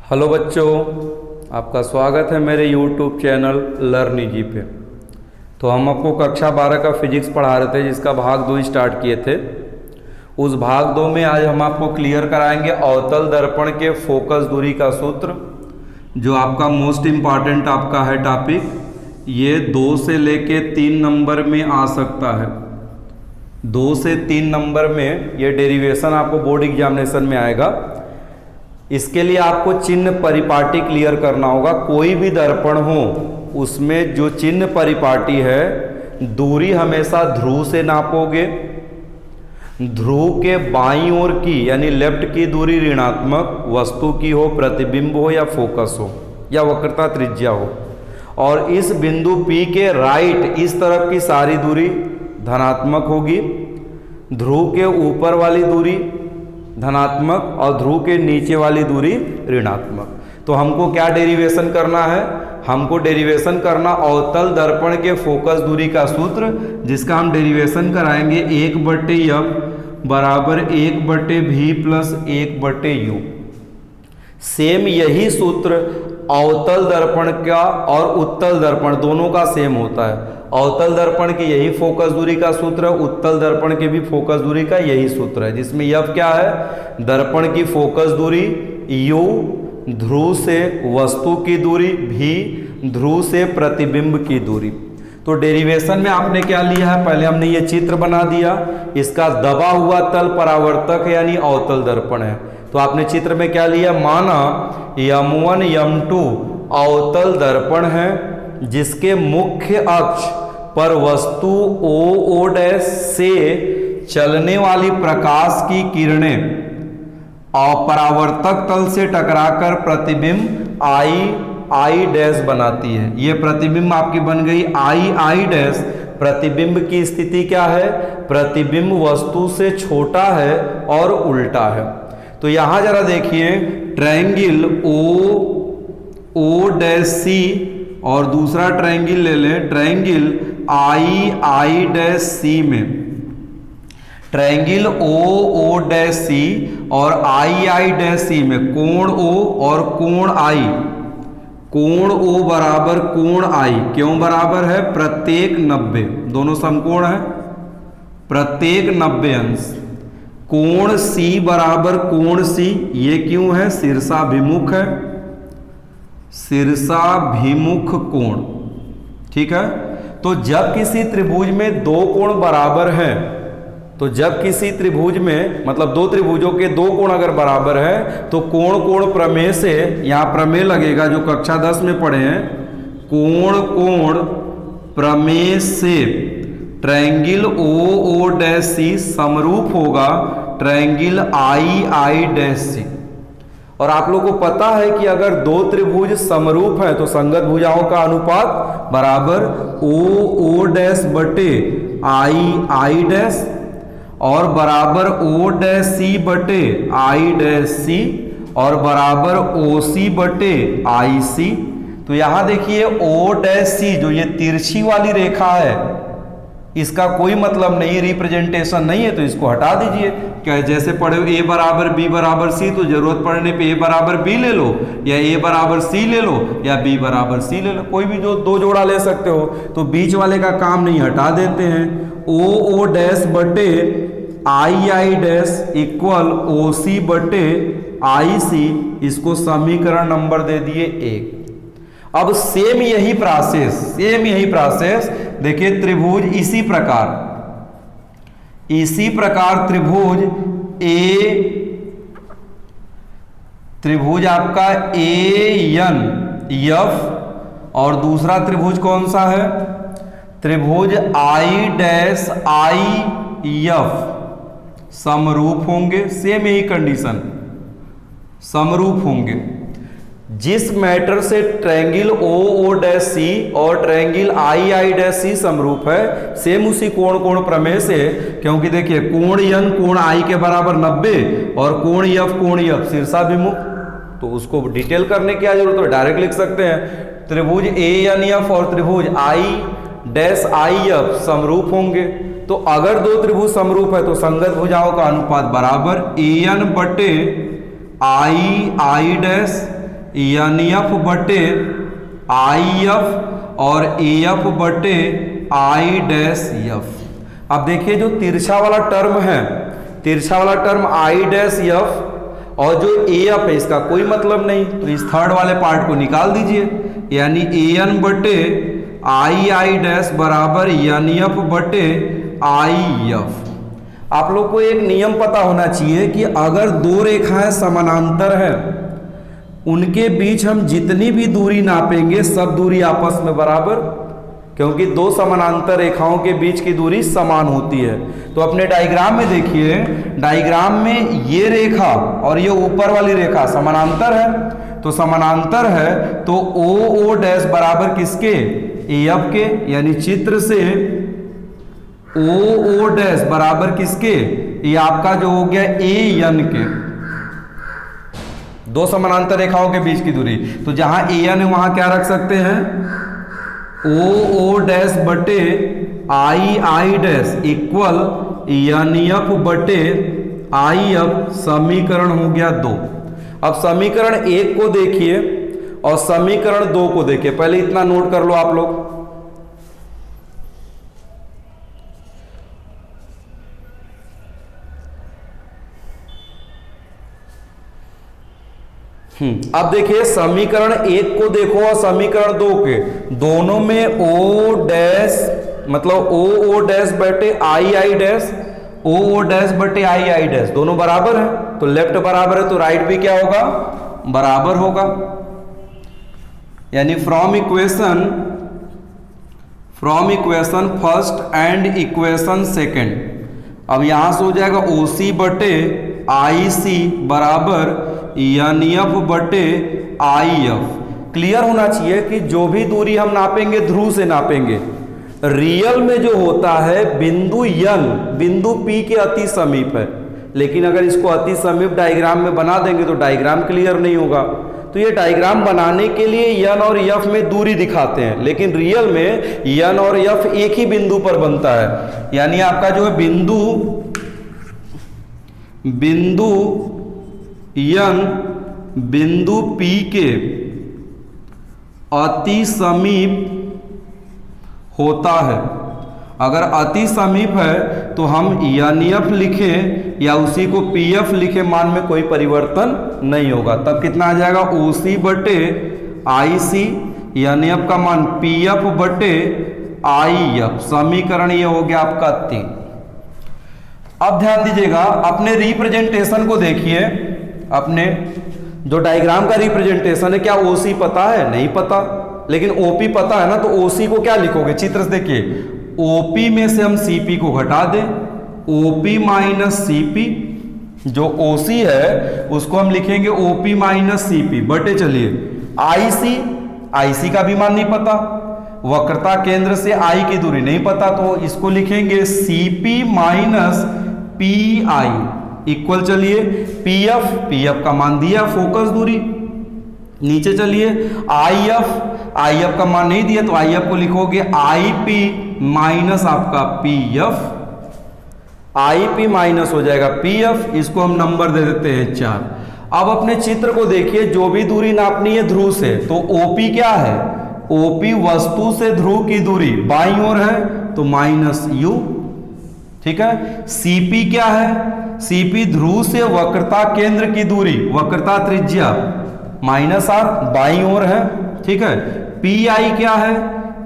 Hello बच्चों, आपका स्वागत है मेरे YouTube चैनल लर्न इजी पे। तो हम आपको कक्षा 12 का फिजिक्स पढ़ा रहे थे, जिसका भाग 2 स्टार्ट किए थे। उस भाग 2 में आज हम आपको क्लियर कराएंगे अवतल दर्पण के फोकस दूरी का सूत्र, जो आपका मोस्ट इम्पॉर्टेंट आपका है टॉपिक। ये 2 से लेके 3 नंबर में आ सकता है। 2 से 3 नंबर में ये डेरिवेशन आपको बोर्ड एग्जामिनेशन में आएगा। इसके लिए आपको चिन्ह परिपाटी क्लियर करना होगा। कोई भी दर्पण हो, उसमें जो चिन्ह परिपाटी है, दूरी हमेशा ध्रुव से नापोगे। ध्रुव के बाईं ओर की यानी लेफ्ट की दूरी ऋणात्मक, वस्तु की हो, प्रतिबिंब हो या फोकस हो या वक्रता त्रिज्या हो। और इस बिंदु P के राइट इस तरफ की सारी दूरी धनात्मक होगी। ध्रुव के ऊपर वाली दूरी धनात्मक और ध्रुव के नीचे वाली दूरी ऋणात्मक। तो हमको क्या डेरिवेशन करना है? हमको डेरिवेशन करना अवतल दर्पण के फोकस दूरी का सूत्र, जिसका हम डेरिवेशन कराएंगे 1/f बराबर 1/v प्लस 1/u। सेम यही सूत्र अवतल दर्पण का और उत्तल दर्पण दोनों का सेम होता है। अवतल दर्पण की यही फोकस दूरी का सूत्र है, उत्तल दर्पण के भी फोकस दूरी का यही सूत्र है, जिसमें यह क्या है? दर्पण की फोकस दूरी, u ध्रुव से वस्तु की दूरी, v ध्रुव से प्रतिबिंब की दूरी। तो डेरिवेशन में आपने क्या लिया है? पहले हमने ये चित्र बना दिया। इसका दबा हुआ तल परावर्तक है यानी अवतल दर्पण है। तो आपने चित्र में क्या लिया? माना M1 M2 अवतल दर्पण है, जिसके मुख्य अक्ष पर वस्तु OO' से चलने वाली प्रकाश की किरणें अपरावर्तक तल से टकराकर प्रतिबिंब I' बनाती है। ये प्रतिबिंब आपकी बन गई I'। प्रतिबिंब की स्थिति क्या है? प्रतिबिंब वस्तु से छोटा है और उल्टा है। तो यहां जरा देखिए, ट्रायंगल OC और दूसरा ट्रायंगल ले लें, ट्रायंगल I''C में ट्रायंगल OO'C और I''C में कोण O और कोण I। कोण O बराबर कोण I क्यों बराबर है? प्रत्येक 90, दोनों समकोण है, प्रत्येक 90 अंश। कोण C बराबर कोण C, ये क्यों है? शीर्षाभिमुख है, शीर्षाभिमुख कोण। ठीक है। तो जब किसी त्रिभुज में 2 कोण बराबर हैं, तो जब किसी त्रिभुज में मतलब 2 त्रिभुजों के 2 कोण अगर बराबर है, तो कोण कोण प्रमेय से, यहां प्रमेय लगेगा जो कक्षा 10 में पढ़े हैं, कोण कोण प्रमेय से ट्रायंगल OO'C समरूप होगा ट्रायंगल I''C। और आप लोगों को पता है कि अगर 2 त्रिभुज समरूप है तो संगत भुजाओं का अनुपात बराबर OO' बटे I' और बराबर OC बटे I'' और बराबर OC बटे IC। तो यहां देखिए OC जो ये तिरछी वाली रेखा है, इसका कोई मतलब नहीं, रिप्रेजेंटेशन नहीं है, तो इसको हटा दीजिए। क्या जैसे पढ़े A बराबर B बराबर C, तो जरूरत पड़ने पे A बराबर B ले लो या A बराबर C ले लो या B बराबर C ले लो, कोई भी जो 2 जोड़ा ले सकते हो। तो बीच वाले का काम नहीं, हटा देते हैं। OO' बटे I' इक्वल OC बटे IC, इसको समीकरण नंबर दे दिए 1। अब सेम यही प्रोसेस देखिए, त्रिभुज इसी प्रकार त्रिभुज आपका ANF और दूसरा त्रिभुज कौन सा है? त्रिभुज I''IF समरूप होंगे। सेम यही कंडीशन, समरूप होंगे। जिस मैटर से ट्रायंगल OO'C और ट्रायंगल I''C समरूप है, सेम उसी कोण कोण प्रमेय से, क्योंकि देखिए कोण N कोण I के बराबर 90 और कोण F शीर्षाभिमुख, तो उसको डिटेल करने की क्या जरूरत है? डायरेक्ट लिख सकते हैं। त्रिभुज ANF और त्रिभुज I''IF समरूप होंगे। तो अगर 2 त्रिभुज समरूप है तो संगत भुजाओं का अनुपात बराबर AN बटे I' एन एफ बटे आई एफ और ए एफ बटे आई डैश एफ। अब देखिए जो तिरछा वाला टर्म है, तिरछा वाला टर्म आई डैश एफ और जो ए एफ है इसका कोई मतलब नहीं, तो इस थर्ड वाले पार्ट को निकाल दीजिए, यानी ए एन बटे आई डैश बराबर एन एफ बटे आई एफ। आप लोग को एक नियम पता होना चाहिए कि अगर दो रेखाएं समानांतर हैं उनके बीच हम जितनी भी दूरी नापेंगे सब दूरी आपस में बराबर, क्योंकि दो समानांतर रेखाओं के बीच की दूरी समान होती है। तो अपने डायग्राम में देखिए, डायग्राम में ये रेखा और ये ऊपर वाली रेखा समानांतर है, तो समानांतर है तो ओ डैश बराबर किसके, ए एफ के, यानी चित्र से ओ डैश बराबर किसके, ये आपका जो हो गया ए एन के, दो समानांतर रेखाओं के बीच की दूरी। तो जहां ए एन है वहां क्या रख सकते हैं, ओ डैश बटे i dash equal n f बटे आई एफ, समीकरण हो गया 2। अब समीकरण 1 को देखिए और समीकरण 2 को देखिए, पहले इतना नोट कर लो आप लोग। अब देखिए समीकरण 1 को देखो और समीकरण 2 के, दोनों में ओ डैश मतलब ओ डैश बटे आई डैश, ओ डैश बटे आई डैश दोनों बराबर है, तो लेफ्ट बराबर है तो राइट भी क्या होगा, बराबर होगा। यानी from equation first and equation second, अब यहां से हो जाएगा ओ सी बटे आई सी बराबर एन एफ बटे आई एफ। क्लियर होना चाहिए कि जो भी दूरी हम नापेंगे ध्रुव से नापेंगे। रियल में जो होता है बिंदु एन बिंदु पी के अति समीप है, लेकिन अगर इसको अति समीप डायग्राम में बना देंगे तो डायग्राम क्लियर नहीं होगा। तो ये डायग्राम बनाने के लिए एन और एफ में दूरी दिखाते हैं, लेकिन रियल में एन और एफ एक ही बिंदु पर बनता है। यानी आपका जो है बिंदु एन बिंदु पी के अति समीप होता है। अगर अति समीप है तो हम एन एफ लिखें या उसी को पी एफ लिखें, मान में कोई परिवर्तन नहीं होगा। तब कितना आ जाएगा, ओ सी बटे आई सी, एन एफ का मान पी एफ बटे आई एफ। समीकरण ये हो गया आपका 3। अब ध्यान दीजिएगा, अपने रिप्रेजेंटेशन को देखिए। अपने जो डायग्राम का रिप्रेजेंटेशन है, क्या ओसी पता है, नहीं पता, लेकिन ओपी पता है ना, तो ओसी को क्या लिखोगे, चित्र से देखिए, ओपी में से हम सीपी को घटा दें, ओपी माइनस सीपी, जो ओसी है उसको हम लिखेंगे ओपी माइनस सीपी बटे, चलिए आईसी, आईसी का भी मान नहीं पता, वक्रता केंद्र से आई की दूरी नहीं पता, तो इसको लिखेंगे CP minus P I equal, चलिए पीएफ, पीएफ का मान दिया फोकस दूरी। नीचे चलिए आईएफ, आईएफ का मान नहीं दिया तो आईएफ को लिखोगे आईपी माइनस आपका पीएफ, आईपी माइनस हो जाएगा पीएफ, इसको हम नंबर दे देते हैं 4। अब अपने चित्र को देखिए, जो भी दूरी नापनी है ध्रुव से, तो ओपी क्या है, ओपी वस्तु से ध्रुव की दूरी बाईं ओर है तो माइनस यू, ठीक है। सीपी क्या है, सीपी ध्रुव से वक्रता केंद्र की दूरी, वक्रता त्रिज्या माइनस आर बाईं ओर है, ठीक है। पी आई क्या है,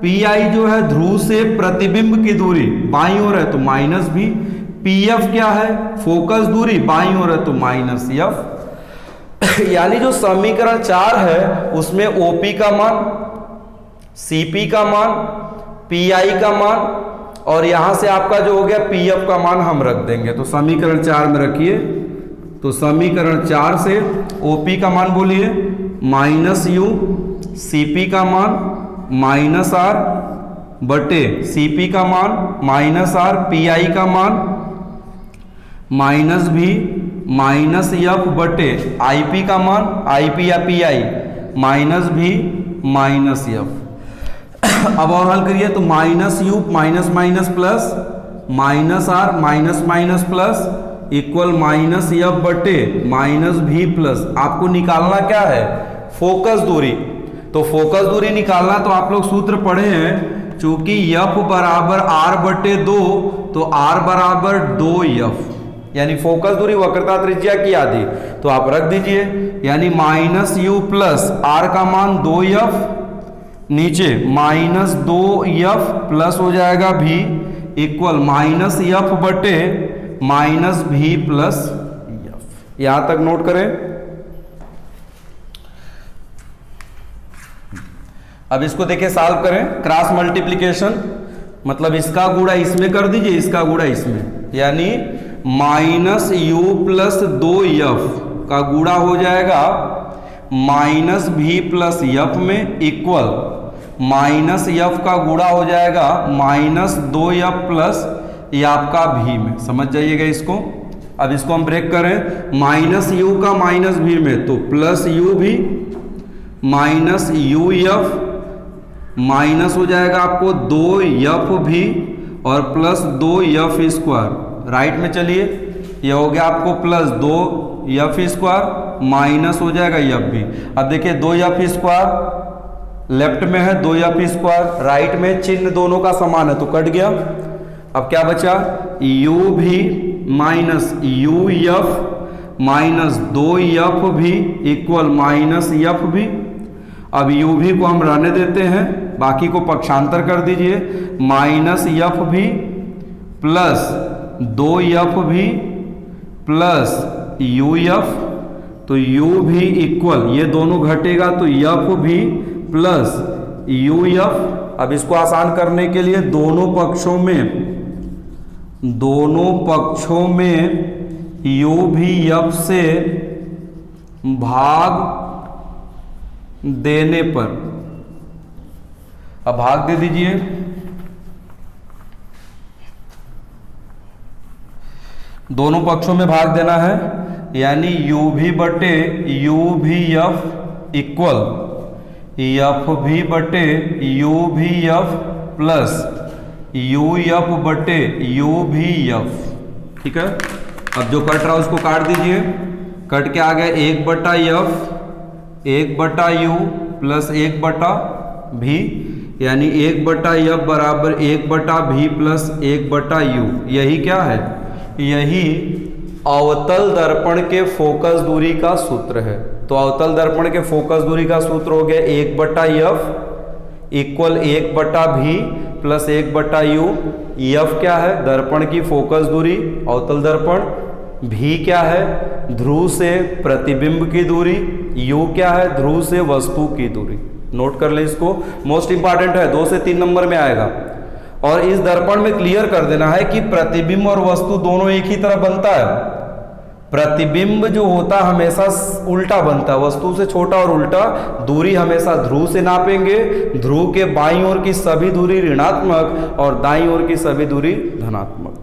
पी आई जो है ध्रुव से प्रतिबिंब की दूरी बाईं ओर है तो माइनस भी। पी एफ क्या है, फोकस दूरी बाईं ओर है तो माइनस एफ। यानी जो समीकरण 4 है उसमें ओपी का मान, सीपी का मान, पी आई का मान और यहां से आपका जो हो गया पीएफ का मान हम रख देंगे। तो समीकरण 4 में रखिए, तो समीकरण 4 से ओपी का मान बोलिए माइनस यू, सीपी का मान माइनस आर बटे सीपी का मान माइनस आर, पीआई का मान माइनस भी माइनस एफ बटे आईपी का मान, आईपी या PI minus B minus F. अब और हल करिए तो minus U minus minus plus minus R minus minus plus equal minus F बटे माइनस भी प्लस। आपको निकालना क्या है, फोकस दूरी। तो फोकस दूरी निकालना तो आप लोग सूत्र पढ़े हैं, चूंकि F बराबर R/2 तो R बराबर 2F, यानी फोकस दूरी वक्रता त्रिज्या की आधी, तो आप रख दीजिए, यानी -u प्लस R का मान 2F, नीचे -2F प्लस हो जाएगा v इक्वल -F बटे -v प्लस F। यहां तक नोट करें। अब इसको देखिए सॉल्व करें, क्रॉस मल्टीप्लिकेशन, मतलब इसका गुणा इसमें कर दीजिए, इसका गुणा इसमें, यानी -u प्लस 2F का गुणा हो जाएगा -v प्लस F में इक्वल -F का गुणा हो जाएगा -2F प्लस ये आपका v में। समझ जाइएगा इसको। अब इसको हम ब्रेक करें, -u का -v में तो प्लस u भी -uf माइनस हो जाएगा आपको 2F भी और प्लस 2F स्क्वायर। राइट में चलिए, ये हो गया आपको प्लस 2F स्क्वायर माइनस हो जाएगा F भी। अब देखिए 2F स्क्वायर लेफ्ट में है, 2F स्क्वायर राइट में, चिन्ह दोनों का समान है तो कट गया। अब क्या बचा, u भी माइनस uf माइनस 2F भी इक्वल -F भी। अब u भी को हम रहने देते हैं, बाकी को पक्षांतर कर दीजिए, -F भी प्लस 2F भी प्लस uf, तो u भी इक्वल, ये दोनों घटेगा तो f भी प्लस uf। अब इसको आसान करने के लिए दोनों पक्षों में u भी f से भाग देने पर, अब भाग दे दीजिए, दोनों पक्षों में भाग देना है, यानी u भी बटे u भी f इक्वल f भी बटे u भी f प्लस uf बटे u भी f। ठीक है, अब जो कट रहा है उसको काट दीजिए, कट के आ गया 1/f 1/u प्लस 1/v, यानी 1/f बराबर 1/v प्लस 1/u। यही क्या है, यही अवतल दर्पण के फोकस दूरी का सूत्र है। तो अवतल दर्पण के फोकस दूरी का सूत्र हो गया 1/f equal 1/v plus 1/u। f क्या है, दर्पण की फोकस दूरी अवतल दर्पण, v क्या है, ध्रुव से प्रतिबिंब की दूरी, u क्या है, ध्रुव से वस्तु की दूरी। नोट कर ले इसको, मोस्ट इंपॉर्टेंट है, 2 से 3 नंबर में आएगा। और इस दर्पण में क्लियर कर देना है कि प्रतिबिंब और वस्तु दोनों एक ही तरह बनता है। प्रतिबिंब जो होता है हमेशा उल्टा बनता है, वस्तु से छोटा और उल्टा। दूरी हमेशा ध्रुव से नापेंगे, ध्रुव के बाईं ओर की सभी दूरी ऋणात्मक और दाईं ओर की सभी दूरी धनात्मक।